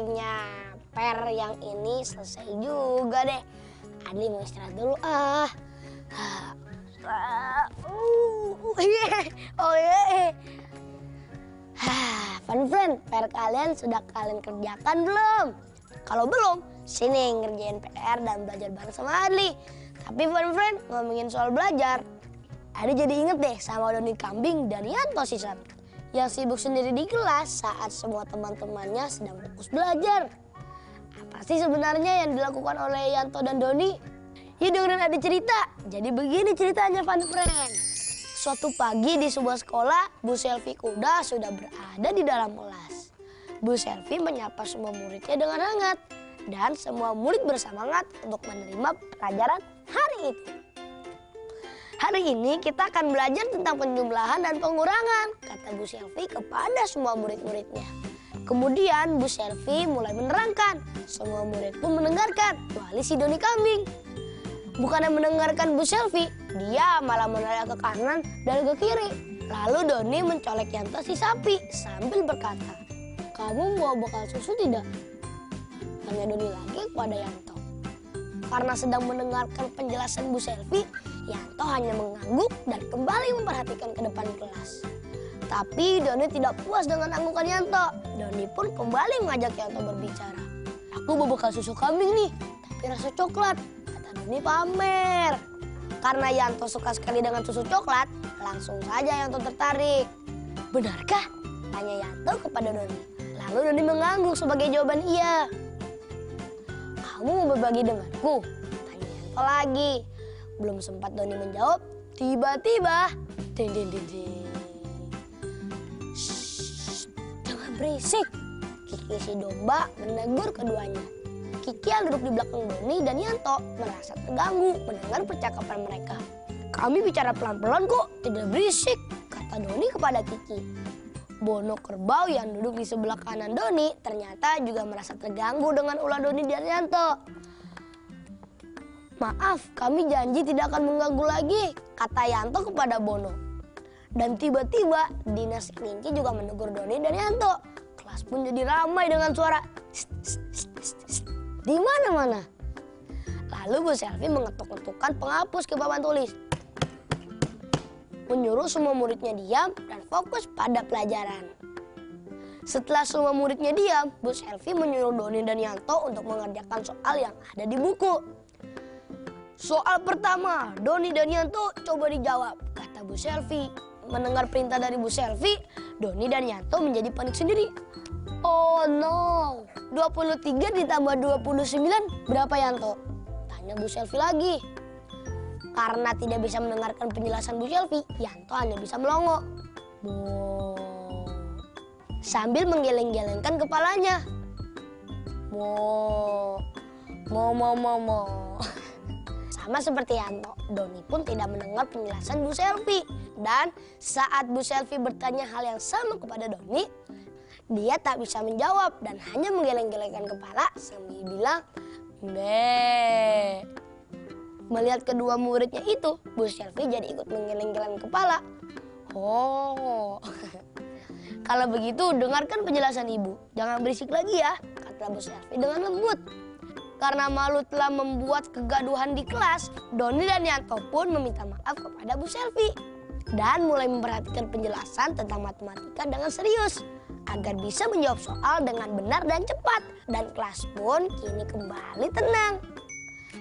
akhirnya per yang ini selesai juga deh. Adli mau istirahat dulu ah. Oh yeah. Fun friend, PR kalian sudah kalian kerjakan belum? Kalau belum, sini ngerjain PR dan belajar bareng sama Adli. Tapi fun friend, ngomongin soal belajar, Adli jadi inget deh sama Doni Kambing dan Yanto Sisat yang sibuk sendiri di kelas saat semua teman-temannya sedang fokus belajar. Apa sih sebenarnya yang dilakukan oleh Yanto dan Doni? Yuk dengerin Adli cerita. Jadi begini ceritanya fun friend. Suatu pagi di sebuah sekolah, Bu Selvi Kuda sudah berada di dalam kelas. Bu Selvi menyapa semua muridnya dengan hangat. Dan semua murid bersemangat untuk menerima pelajaran hari itu. Hari ini kita akan belajar tentang penjumlahan dan pengurangan, kata Bu Selvi kepada semua murid-muridnya. Kemudian Bu Selvi mulai menerangkan. Semua murid pun mendengarkan, kecuali si Doni Kambing. Bukannya mendengarkan Bu Selvi, dia malah menoleh ke kanan dan ke kiri. Lalu Doni mencolek Yanto si sapi sambil berkata, "Kamu mau bekal susu tidak?" Tanya Doni lagi kepada Yanto. Karena sedang mendengarkan penjelasan Bu Selvi, Yanto hanya mengangguk dan kembali memperhatikan ke depan kelas. Tapi Doni tidak puas dengan anggukan Yanto. Doni pun kembali mengajak Yanto berbicara. "Aku mau bekal susu kambing nih, tapi rasa coklat," kata Doni pamer. Karena Yanto suka sekali dengan susu coklat, langsung saja Yanto tertarik. "Benarkah?" tanya Yanto kepada Doni. Lalu Doni mengangguk sebagai jawaban iya. "Kamu mau berbagi denganku?" tanya Yanto lagi. Belum sempat Doni menjawab, tiba-tiba ding ding ding ding. "Shh, jangan berisik," Kiki si domba menegur keduanya. Kiki yang duduk di belakang Doni dan Yanto merasa terganggu mendengar percakapan mereka. "Kami bicara pelan-pelan kok, tidak berisik," kata Doni kepada Kiki. Bono kerbau yang duduk di sebelah kanan Doni ternyata juga merasa terganggu dengan ulah Doni dan Yanto. "Maaf, kami janji tidak akan mengganggu lagi," kata Yanto kepada Bono. Dan tiba-tiba Dinas Kelinci juga menegur Doni dan Yanto. Kelas pun jadi ramai dengan suara di mana-mana. Lalu Bu Selvi mengetuk-ketukkan penghapus ke papan tulis, menyuruh semua muridnya diam dan fokus pada pelajaran. Setelah semua muridnya diam, Bu Selvi menyuruh Doni dan Yanto untuk mengerjakan soal yang ada di buku. "Soal pertama, Doni dan Yanto coba dijawab," kata Bu Selvi. Mendengar perintah dari Bu Selvi, Doni dan Yanto menjadi panik sendiri. "Oh no, 23 ditambah 29 berapa Yanto?" tanya Bu Selvi lagi. Karena tidak bisa mendengarkan penjelasan Bu Selvi, Yanto hanya bisa melongo. "Bo," sambil menggeleng-gelengkan kepalanya. "Mo. Sama seperti Yanto, Doni pun tidak mendengar penjelasan Bu Selvi. Dan saat Bu Selvi bertanya hal yang sama kepada Doni, dia tak bisa menjawab dan hanya menggeleng-gelengkan kepala sambil bilang, "Be." Melihat kedua muridnya itu, Bu Selvi jadi ikut menggeleng-geleng kepala. "Oh, kalau begitu dengarkan penjelasan ibu. Jangan berisik lagi ya," kata Bu Selvi dengan lembut. Karena malu telah membuat kegaduhan di kelas, Doni dan Yanto pun meminta maaf kepada Bu Selvi dan mulai memperhatikan penjelasan tentang matematika dengan serius agar bisa menjawab soal dengan benar dan cepat. Dan kelas pun kini kembali tenang.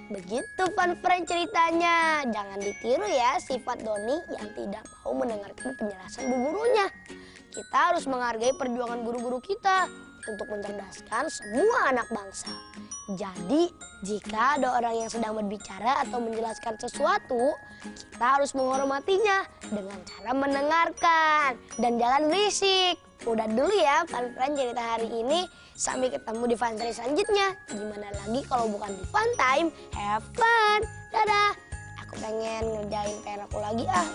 Begitu fun friend ceritanya. Jangan ditiru ya sifat Doni yang tidak mau mendengarkan penjelasan bu gurunya. Kita harus menghargai perjuangan guru-guru kita untuk mencerdaskan semua anak bangsa. Jadi, jika ada orang yang sedang berbicara atau menjelaskan sesuatu, kita harus menghormatinya dengan cara mendengarkan dan jangan berisik. Udah dulu ya fun friend cerita hari ini. Sampai ketemu di fun time selanjutnya. Gimana lagi kalau bukan di fun time? Have fun. Dadah. Aku pengen ngerjain PR aku lagi ah.